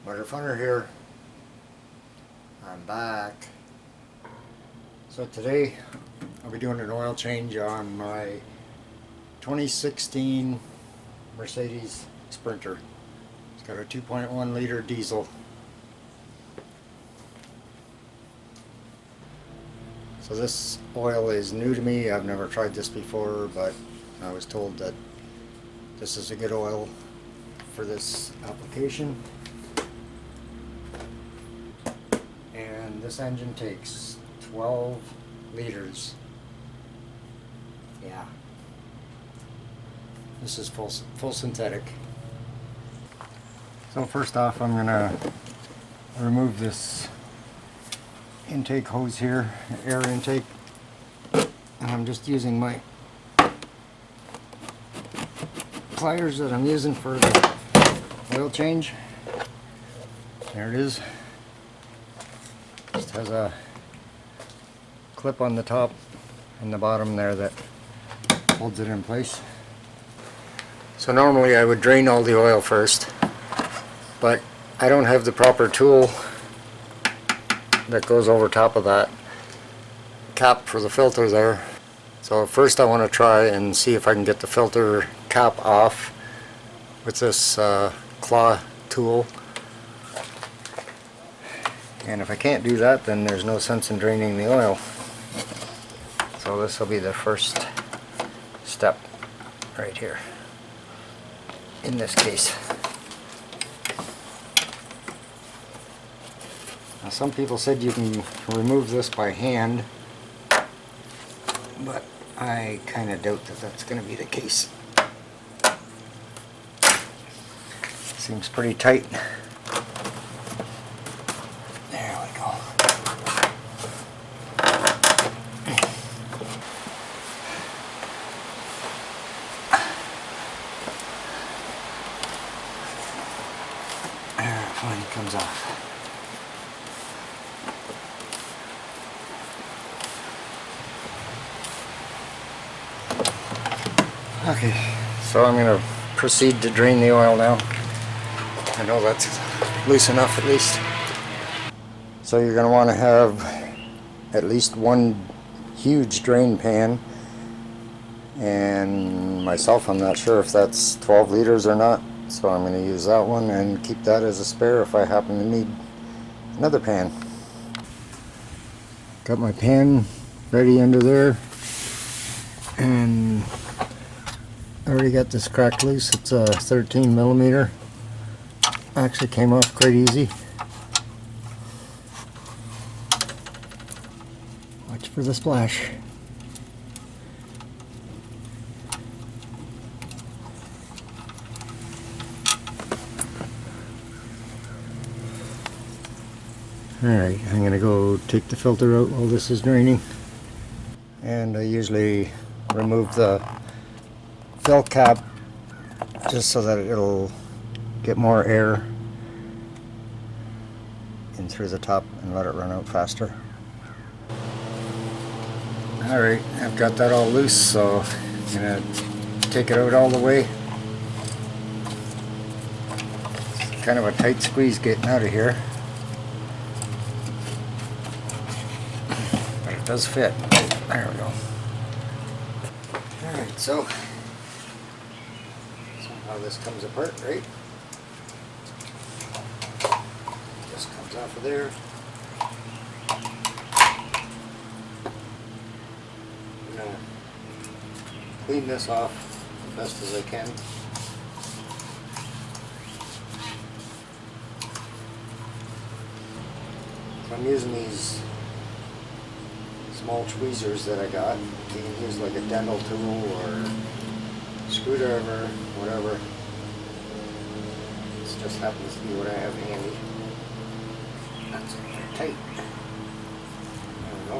MudRFunR here. I'm back. So today I'll be doing an oil change on my 2016 Mercedes Sprinter. It's got a 2.1 liter diesel. So this oil is new to me. I've never tried this before, but I was told that this is a good oil for this application. And this engine takes 12 liters. Yeah. This is full synthetic. So first off, I'm gonna remove this intake hose here, air intake, and I'm just using my pliers that I'm using for the oil change. There it is. Just has a clip on the top and the bottom there that holds it in place. So normally I would drain all the oil first, but I don't have the proper tool that goes over top of that cap for the filter there. So first I want to try and see if I can get the filter cap off with this claw tool. And if I can't do that, then there's no sense in draining the oil. So this will be the first step right here in this case. Now some people said you can remove this by hand, but I kind of doubt that that's going to be the case. Seems pretty tight. There we go. There, it finally comes off. Okay, so I'm going to proceed to drain the oil now. I know that's loose enough at least. So you're going to want to have at least one huge drain pan, and myself, I'm not sure if that's 12 liters or not, so I'm going to use that one and keep that as a spare if I happen to need another pan. Got my pan ready under there, and I already got this cracked loose. It's a 13 millimeter. Actually came off quite easy. Watch for the splash. Alright, I'm going to go take the filter out while this is draining. And I usually remove the fill cap just so that it'll get more air in through the top and let it run out faster. Alright, I've got that all loose, so I'm going to take it out all the way. It's kind of a tight squeeze getting out of here, but it does fit. There we go. Alright, so how this comes apart, right? This comes off of there. I'm going to clean this off as best as I can. So I'm using these small tweezers that I got. You can use like a dental tool or screwdriver, whatever. This just happens to be what I have handy. That's very tight. There we go.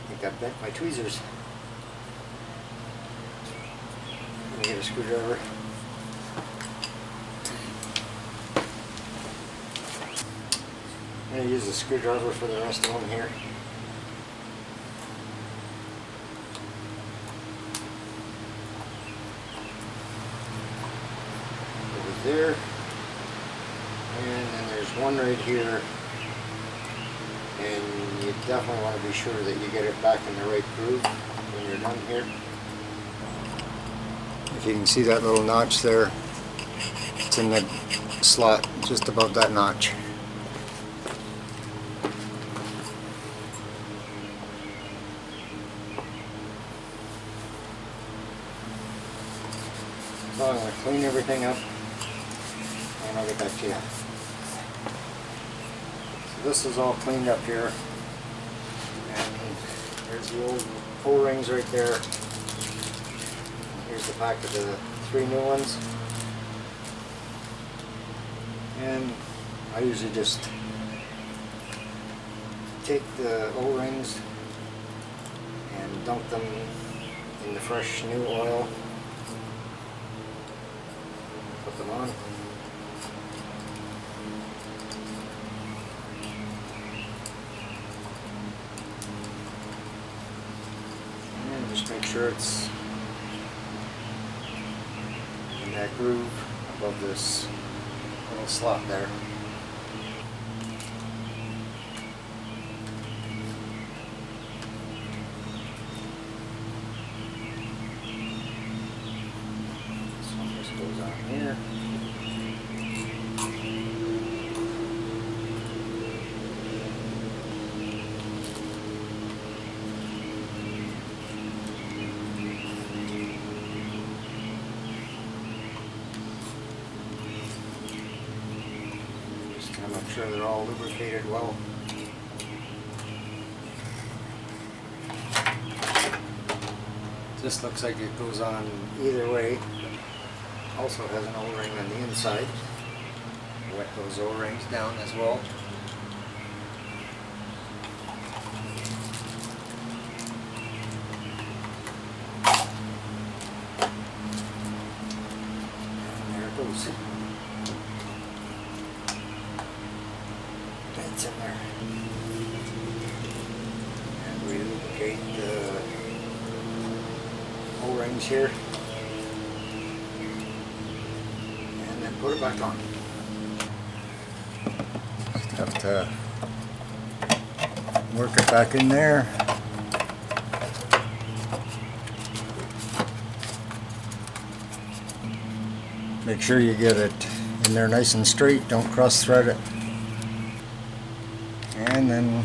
I think I bent my tweezers. Let me get a screwdriver. I'm going to use a screwdriver for the rest of them here. there, and then there's one right here, and you definitely want to be sure that you get it back in the right groove when you're done here. If you can see that little notch there, it's in the slot just above that notch. So I'm going to clean everything up and I'll get back to you. So this is all cleaned up here, and there's the old O-rings right there. Here's the pack of the 3 new ones, and I usually just take the O-rings and dunk them in the fresh new oil. Put them on. And just make sure it's in that groove above this little slot there. Goes on here. Just to make sure they're all lubricated well. This looks like it goes on either way. Also has an O-ring on the inside. Wet those O-rings down as well. And there it goes. It's in there. And we lubricate the O-rings here. Put it back on. Just have to work it back in there. Make sure you get it in there nice and straight, don't cross thread it. And then,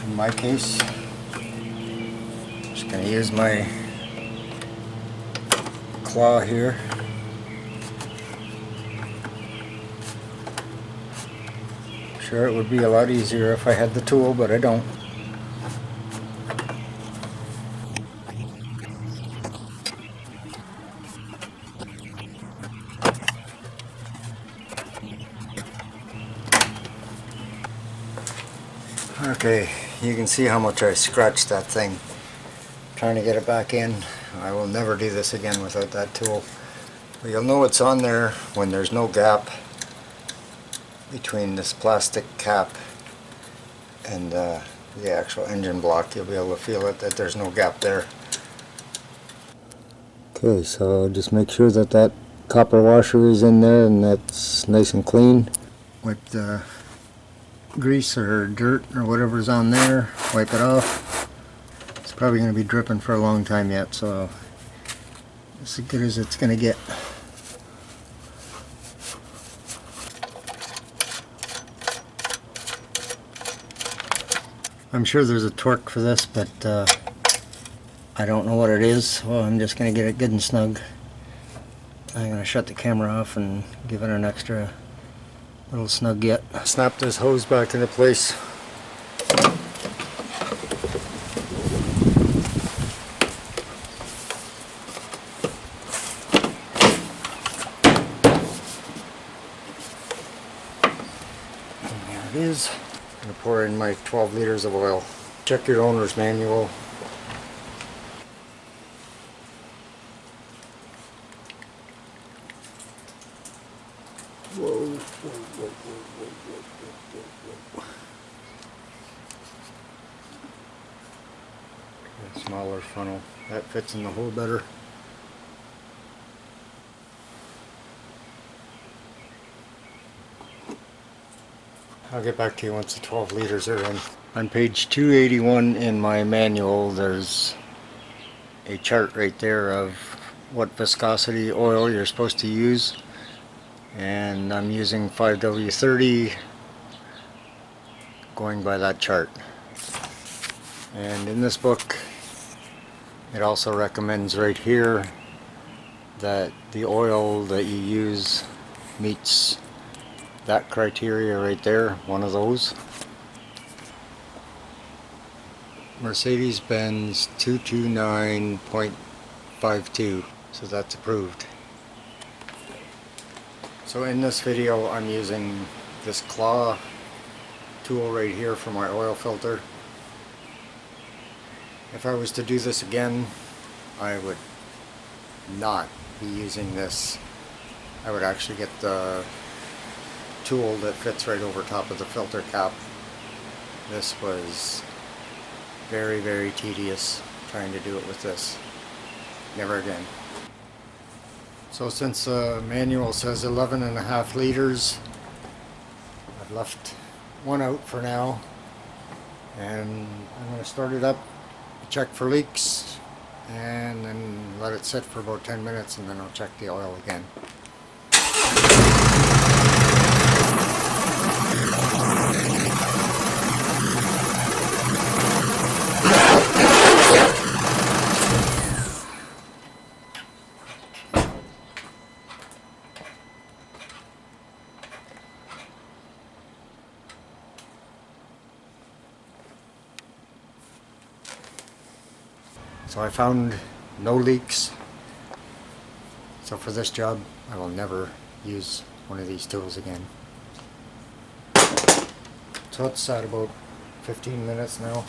in my case, just going to use my claw here. Sure, it would be a lot easier if I had the tool, but I don't. Okay, you can see how much I scratched that thing trying to get it back in. I will never do this again without that tool. But you'll know it's on there when there's no gap between this plastic cap and the actual engine block. You'll be able to feel it, that there's no gap there. Okay, so just make sure that that copper washer is in there and that's nice and clean. Wipe the grease or dirt or whatever's on there, wipe it off. It's probably going to be dripping for a long time yet, so it's as good as it's going to get. I'm sure there's a torque for this, but I don't know what it is, so I'm just going to get it good and snug. I'm going to shut the camera off and give it an extra little snug get. Snap this hose back into place. And there it is. I'm going to pour in my 12 liters of oil. Check your owner's manual. Whoa, whoa, whoa, whoa, whoa, whoa, whoa. A smaller funnel. That fits in the hole better. I'll get back to you once the 12 liters are in. On page 281 in my manual, there's a chart right there of what viscosity oil you're supposed to use, and I'm using 5W30 going by that chart. And in this book it also recommends right here that the oil that you use meets that criteria right there, one of those. Mercedes-Benz 229.52, so that's approved. So in this video I'm using this claw tool right here for my oil filter. If I was to do this again, I would not be using this. I would actually get the tool that fits right over top of the filter cap. This was very, very tedious trying to do it with this. Never again. So since the manual says 11.5 liters, I've left one out for now, and I'm going to start it up, check for leaks, and then let it sit for about 10 minutes, and then I'll check the oil again. So I found no leaks. So for this job, I will never use one of these tools again. So it's at about 15 minutes now.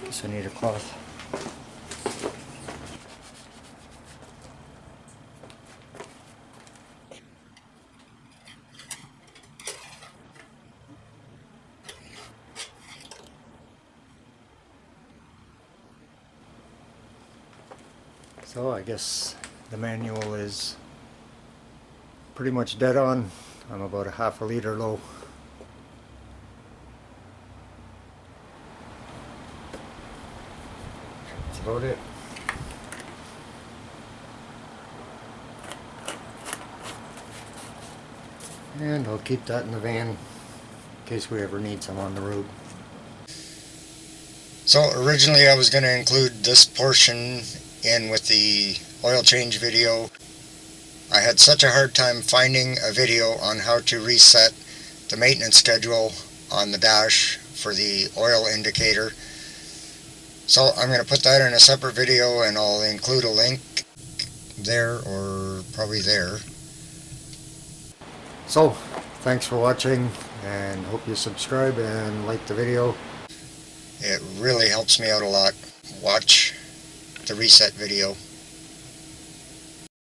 Guess I need a cloth. So I guess the manual is pretty much dead on. I'm about a half a liter low. That's about it. And I'll keep that in the van in case we ever need some on the road. So originally I was going to include this portion in with the oil change video. I had such a hard time finding a video on how to reset the maintenance schedule on the dash for the oil indicator. So I'm going to put that in a separate video, and I'll include a link there, or probably there. So thanks for watching, and hope you subscribe and like the video. It really helps me out a lot. Watch the reset video.